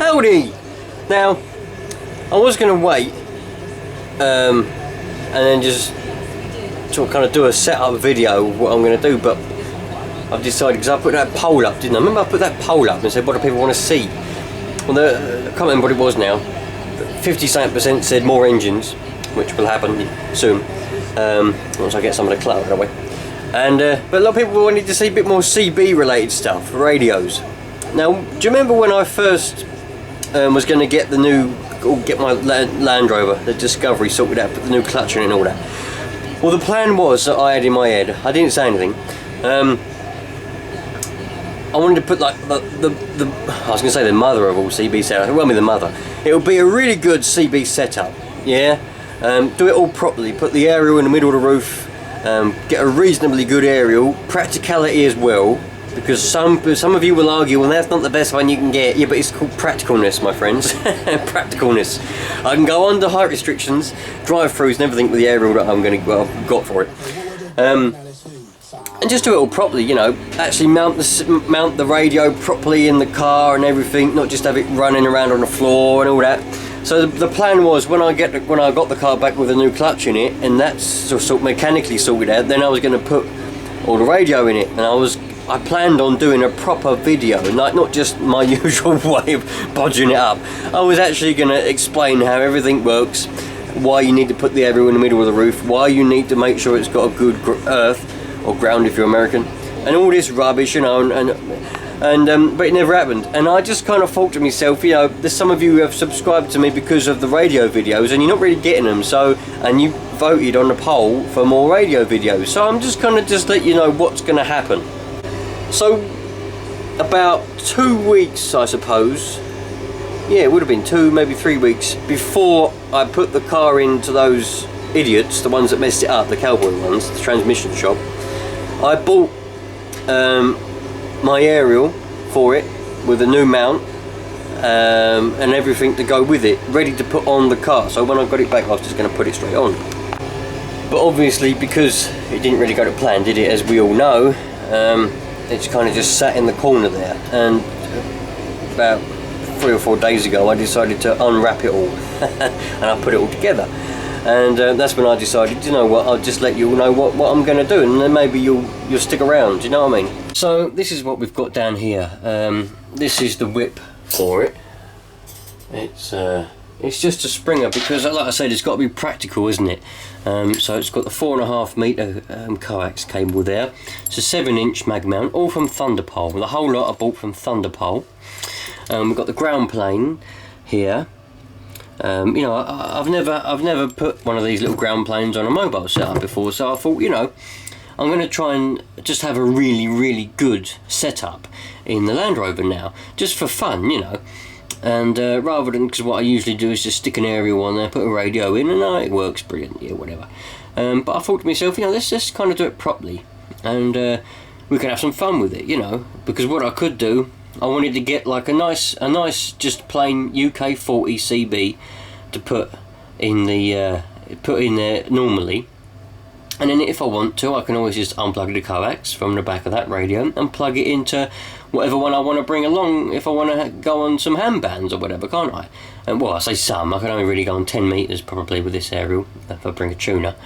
Howdy! Now, I was going to wait and then just sort of kind of do a setup video of what I'm going to do, but I've decided, because I put that poll up, didn't I? Remember I put that poll up and said what do people want to see? Well, I can't remember what it was now, but 50% said more engines, which will happen soon, once I get some of the clutter out of the way. And but a lot of people wanted to see a bit more CB related stuff, radios. Now, do you remember when I first was going to get the new, or get my Land Rover, the Discovery, sorted out, put the new clutch in and all that? Well, the plan was that I had in my head, I didn't say anything, I wanted to put like I was going to say the mother of all CB setups, it won't be the mother, it would be a really good CB setup, yeah? Do it all properly, put the aerial in the middle of the roof, get a reasonably good aerial, practicality as well, because some of you will argue, well, that's not the best one you can get. Yeah, but it's called practicalness, my friends. Practicalness. I can go under height restrictions, drive-throughs and everything with the aerial that I've got for it. And just do it all properly, you know, actually mount the radio properly in the car and everything, not just have it running around on the floor and all that. So the plan was, when I got the car back with a new clutch in it, and that's sort of mechanically sorted out, then I was going to put all the radio in it, and I planned on doing a proper video, like not just my usual way of bodging it up. I was actually going to explain how everything works, why you need to put the aerial in the middle of the roof, why you need to make sure it's got a good earth, or ground if you're American, and all this rubbish, you know, but it never happened. And I just kind of thought to myself, you know, there's some of you who have subscribed to me because of the radio videos, and you're not really getting them, so, and you voted on the poll for more radio videos, so I'm just kind of let you know what's going to happen. So, about 2 weeks, I suppose, yeah, it would have been 2, maybe 3 weeks, before I put the car into those idiots, the ones that messed it up, the cowboy ones, the transmission shop, I bought my aerial for it, with a new mount, and everything to go with it, ready to put on the car. So when I got it back, I was just going to put it straight on. But obviously, because it didn't really go to plan, did it, as we all know, it's kind of just sat in the corner there, and about 3 or 4 days ago I decided to unwrap it all and I put it all together, and that's when I decided, you know what, I'll just let you all know what I'm going to do, and then maybe you'll stick around, do you know what I mean? So this is what we've got down here. This is the whip for it. It's just a Springer, because like I said, it's got to be practical, isn't it? So it's got the 4.5 metre coax cable there. It's a 7-inch mag mount, all from Thunderpole. The whole lot I bought from Thunderpole. We've got the ground plane here. You know, I've never put one of these little ground planes on a mobile setup before, so I thought, you know, I'm going to try and just have a really good setup in the Land Rover now, just for fun, you know. And rather than, because what I usually do is just stick an aerial on there, put a radio in, and it works brilliant, yeah, whatever. But I thought to myself, you know, let's just kind of do it properly, and we can have some fun with it, you know. Because what I could do, I wanted to get like a nice just plain UK 40 CB to put in there normally. And then if I want to, I can always just unplug the coax from the back of that radio and plug it into whatever one I want to bring along if I want to go on some handbands or whatever, can't I? And well, I say some, I can only really go on 10 metres probably with this aerial if I bring a tuner.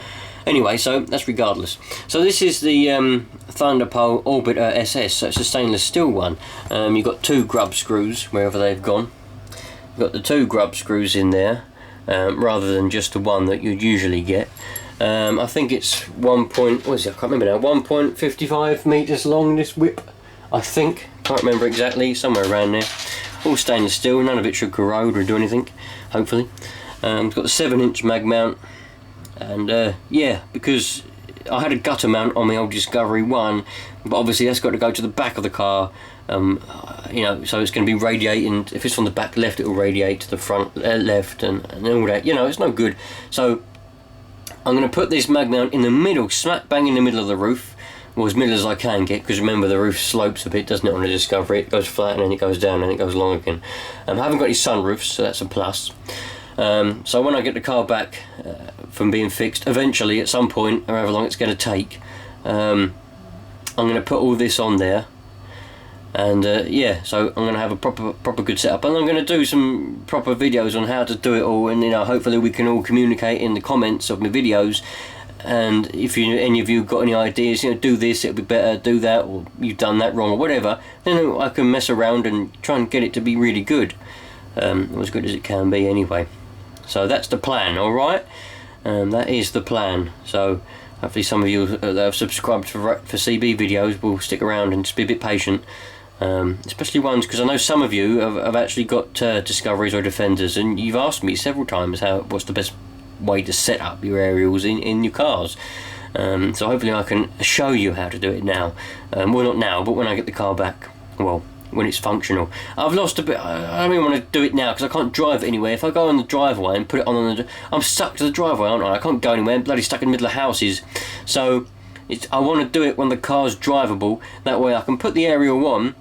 Anyway, so that's regardless. So this is the Thunderpole Orbiter SS, so it's a stainless steel one. You've got 2 grub screws wherever they've gone. You've got the 2 grub screws in there, rather than just the one that you'd usually get. I think it's 1.55 metres long, this whip, I think. Can't remember exactly, somewhere around there. All stainless steel, none of it should corrode or do anything, hopefully. It's got the 7-inch mag mount, and yeah, because I had a gutter mount on my old Discovery 1, but obviously that's got to go to the back of the car, you know, so it's going to be radiating. If it's from the back left, it will radiate to the front left, and all that, you know, it's no good. So I'm going to put this mag mount in the middle, smack bang in the middle of the roof, or as middle as I can get, because remember the roof slopes a bit, doesn't it, on the Discovery? It goes flat and then it goes down and it goes long again. I haven't got any sunroofs, so that's a plus. So when I get the car back from being fixed, eventually at some point, however long it's going to take, I'm going to put all this on there, And yeah, so I'm going to have a proper good setup, and I'm going to do some proper videos on how to do it all, and you know, hopefully we can all communicate in the comments of my videos. And if any of you got any ideas, you know, do this, it'll be better, do that, or you've done that wrong or whatever, then I can mess around and try and get it to be really good, as good as it can be anyway. So that's the plan, alright? That is the plan. So hopefully some of you that have subscribed for CB videos will stick around and just be a bit patient, especially ones, because I know some of you have actually got Discoveries or Defenders, and you've asked me several times what's the best way to set up your aerials in your cars. So hopefully I can show you how to do it now. Well, not now, but when I get the car back, well, when it's functional. I've lost a bit. I don't even want to do it now because I can't drive anywhere. If I go on the driveway and put it on the, I'm stuck to the driveway, aren't I? I can't go anywhere. I'm bloody stuck in the middle of houses. So I want to do it when the car's drivable. That way I can put the aerial on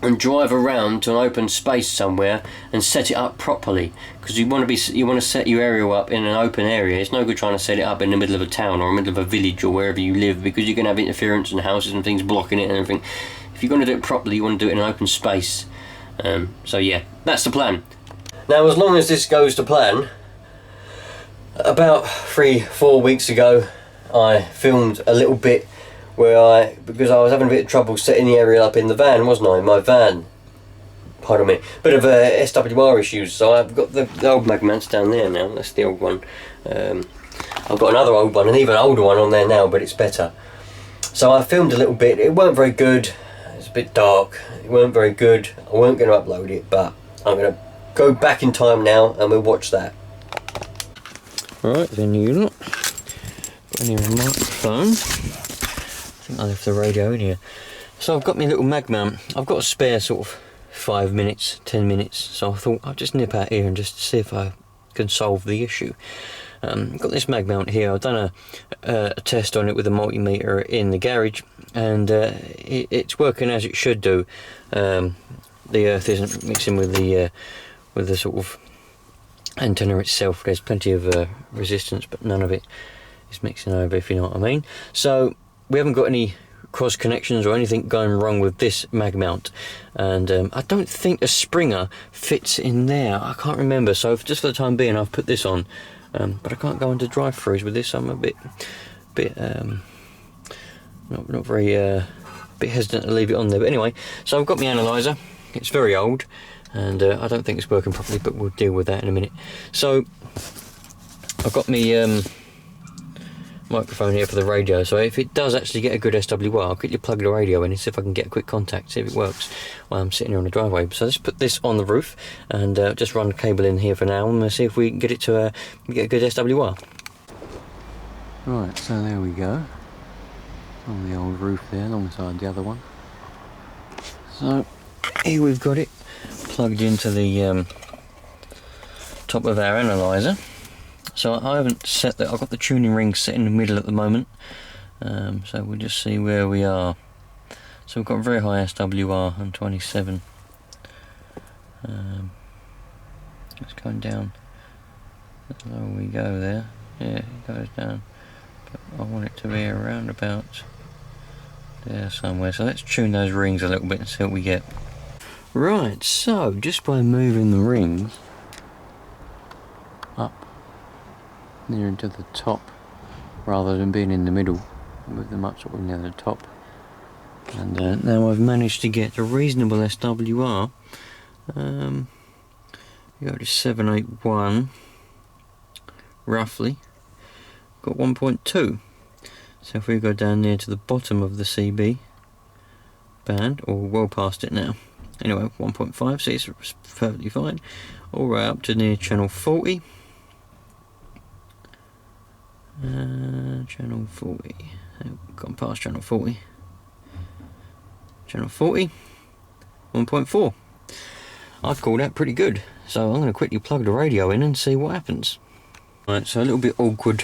and drive around to an open space somewhere and set it up properly, because you want to set your aerial up in an open area. It's no good trying to set it up in the middle of a town or the middle of a village or wherever you live, because you're going to have interference and houses and things blocking it and everything. If you're going to do it properly, you want to do it in an open space. So yeah, that's the plan. Now, as long as this goes to plan, about 3-4 weeks ago I filmed a little bit where because I was having a bit of trouble setting the aerial up in the van, wasn't I? My van, pardon me, bit of SWR issues. So I've got the old mag mounts down there now. That's the old one. I've got another old one, an even older one on there now, but it's better. So I filmed a little bit. It weren't very good. It's a bit dark. It weren't very good. I weren't going to upload it, but I'm going to go back in time now and we'll watch that. Right, then you lot. Got any microphone? I think I left the radio in here. So I've got my little mag mount. I've got a spare sort of 5 minutes, 10 minutes. So I thought I'll just nip out here and just see if I can solve the issue. I've got this mag mount here. I've done a test on it with a multimeter in the garage, and it's working as it should do. The earth isn't mixing with the sort of antenna itself. There's plenty of resistance, but none of it is mixing over, if you know what I mean. So we haven't got any cross connections or anything going wrong with this mag mount, and I don't think a Springer fits in there. I can't remember, so just for the time being I've put this on, but I can't go into drive-throughs with this. I'm a bit not very bit hesitant to leave it on there. But anyway, so I've got my analyzer. It's very old, and I don't think it's working properly, but we'll deal with that in a minute. So I've got my microphone here for the radio, so if it does actually get a good SWR, I'll quickly plug the radio in and see if I can get a quick contact, see if it works while I'm sitting here on the driveway. So let's put this on the roof and just run the cable in here for now, and we'll see if we can get it to get a good SWR. Right, so there we go, on the old roof there alongside the other one. So here we've got it plugged into the top of our analyzer. So I haven't set that. I've got the tuning ring set in the middle at the moment, so we'll just see where we are. So we've got very high SWR on 27. It's going down. There we go there. Yeah, it goes down. But I want it to be around about there somewhere. So let's tune those rings a little bit and see what we get. Right, so just by moving the rings up near into the top rather than being in the middle, move them up sort of near the top, and now I've managed to get a reasonable SWR. Go to 781 roughly, got 1.2. so if we go down near to the bottom of the CB band, or well past it now, anyway 1.5, so it's perfectly fine, all right up to near channel 40. Channel 40, gone past channel 40. Channel 40, 1.4. I'd call that pretty good. So I'm going to quickly plug the radio in and see what happens. Right, so a little bit awkward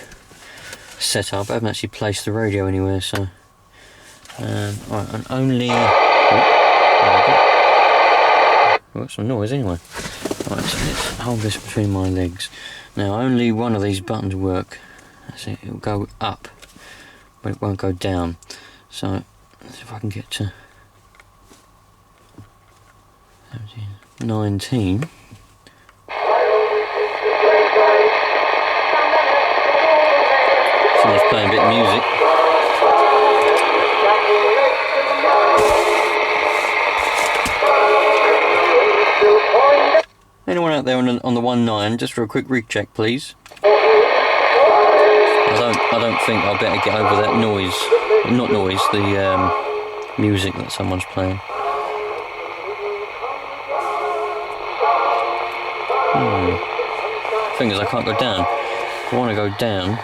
setup. I haven't actually placed the radio anywhere, so right, and only got some noise anyway. Right, so let's hold this between my legs. Now only one of these buttons work. That's it, it'll go up, but it won't go down. So let's see if I can get to 19. Someone's playing a bit of music. Anyone out there on the 19, just for a quick rig check, please. I don't think I'll better get over that noise. Not noise, the music that someone's playing. Thing is, I can't go down. If I want to go down,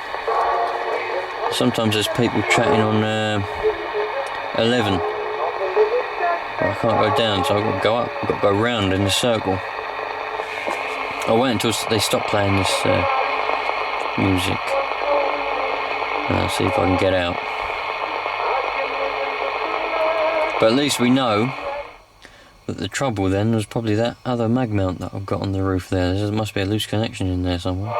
sometimes there's people chatting on 11. But I can't go down, so I've got to go up. I've got to go round in a circle. I'll wait until they stop playing this music. And I'll see if I can get out. But at least we know that the trouble then was probably that other mag mount that I've got on the roof there. There must be a loose connection in there somewhere.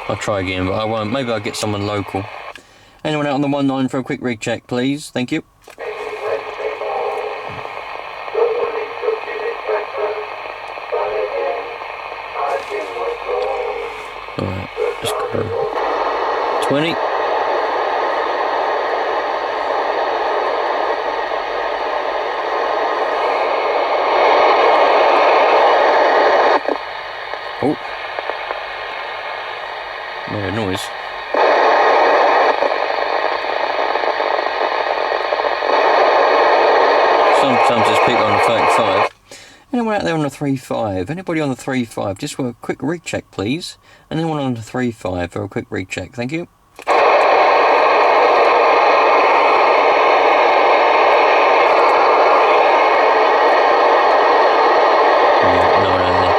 I'll try again, but I won't. Maybe I'll get someone local. Anyone out on the 19 for a quick rig check, please? Thank you. Alright, let's go. 20. Oh. Made a noise. Sometimes there's people on the 35. Anyone out there on the 35? Anybody on the 35? Just for a quick rig check, please. Anyone on the 35 for a quick rig check? Thank you. No one out there.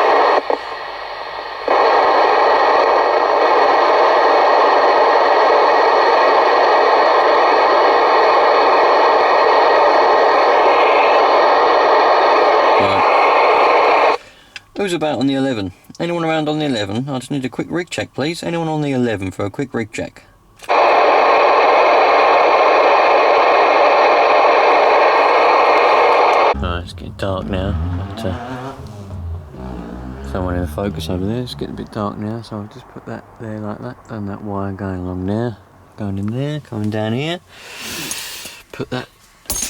Who's about on the 11? Anyone around on the 11? I just need a quick rig check, please. Anyone on the 11 for a quick rig check? Alright, it's getting dark now. But, someone in focus over there. It's getting a bit dark now, so I'll just put that there like that. Done that wire going along there, going in there, coming down here. Put that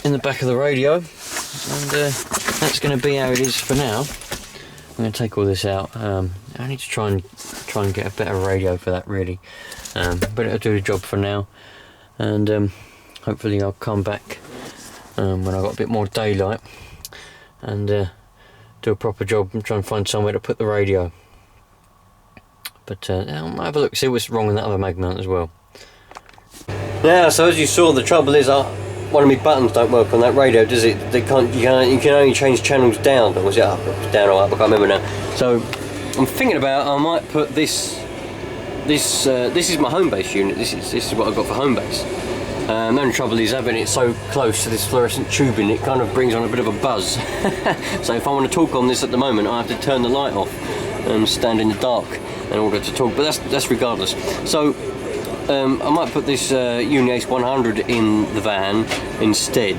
in the back of the radio, and that's going to be how it is for now. I'm going to take all this out. I need to try and get a better radio for that, really. But it'll do the job for now. And hopefully I'll come back when I've got a bit more daylight and do a proper job and try and find somewhere to put the radio. But I'll have a look, see what's wrong with that other mag mount as well. Yeah, so as you saw, the trouble is one of my buttons don't work on that radio, does it? You can only change channels down. Or was it up, down or up? I can't remember now. So I'm thinking about I might put this is my home base unit. This is what I've got for home base. The only trouble is having it so close to this fluorescent tubing, it kind of brings on a bit of a buzz. So if I want to talk on this at the moment, I have to turn the light off and stand in the dark in order to talk. But that's regardless. So I might put this Uniace 100 in the van instead,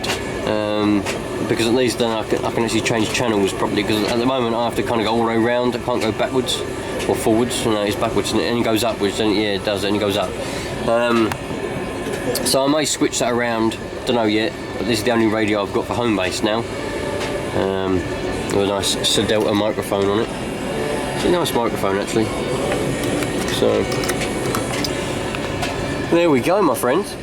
because at least then I can actually change channels properly, because at the moment I have to kind of go all the way around. I can't go backwards or forwards. No, it's backwards and it goes upwards, and yeah, it does, and it goes up. So I may switch that around, don't know yet, but this is the only radio I've got for home base now, with a nice Delta microphone on it. It's a nice microphone actually. So there we go, my friends.